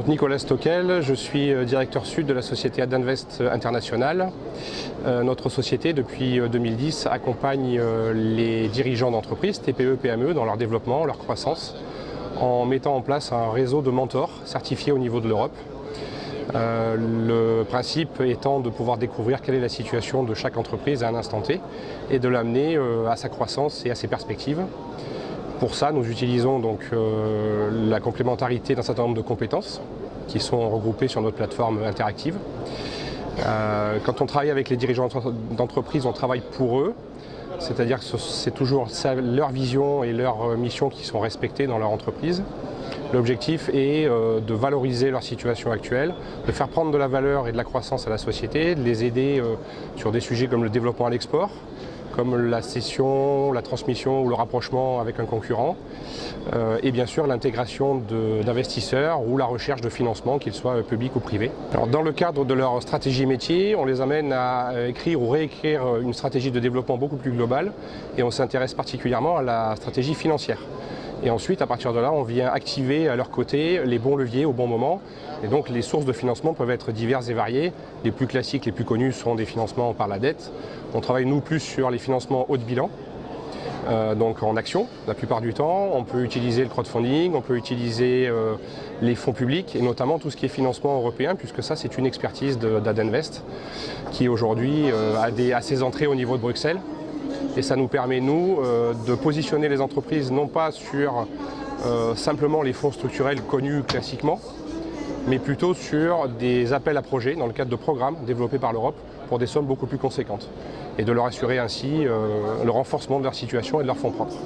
Nicolas Stockel, je suis directeur sud de la société Adinvest International. Notre société, depuis 2010, accompagne les dirigeants d'entreprises, TPE, PME, dans leur développement, leur croissance, en mettant en place un réseau de mentors certifiés au niveau de l'Europe. Le principe étant de pouvoir découvrir quelle est la situation de chaque entreprise à un instant T et de l'amener à sa croissance et à ses perspectives. Pour ça, nous utilisons donc la complémentarité d'un certain nombre de compétences qui sont regroupées sur notre plateforme interactive. Quand on travaille avec les dirigeants d'entreprise, on travaille pour eux, c'est-à-dire que c'est toujours leur vision et leur mission qui sont respectées dans leur entreprise. L'objectif est de valoriser leur situation actuelle, de faire prendre de la valeur et de la croissance à la société, de les aider sur des sujets comme le développement à l'export, comme la cession, la transmission ou le rapprochement avec un concurrent, et bien sûr l'intégration d'investisseurs ou la recherche de financement, qu'ils soient publics ou privés. Alors, dans le cadre de leur stratégie métier, on les amène à écrire ou réécrire une stratégie de développement beaucoup plus globale, et on s'intéresse particulièrement à la stratégie financière. Et ensuite, à partir de là, on vient activer à leur côté les bons leviers au bon moment. Et donc les sources de financement peuvent être diverses et variées. Les plus classiques, les plus connus sont des financements par la dette. On travaille nous plus sur les financements haut de bilan, donc en action la plupart du temps. On peut utiliser le crowdfunding, on peut utiliser les fonds publics et notamment tout ce qui est financement européen, puisque ça c'est une expertise d'Adinvest qui aujourd'hui a ses entrées au niveau de Bruxelles. Et ça nous permet, nous, de positionner les entreprises non pas sur simplement les fonds structurels connus classiquement, mais plutôt sur des appels à projets dans le cadre de programmes développés par l'Europe pour des sommes beaucoup plus conséquentes. Et de leur assurer ainsi le renforcement de leur situation et de leurs fonds propres.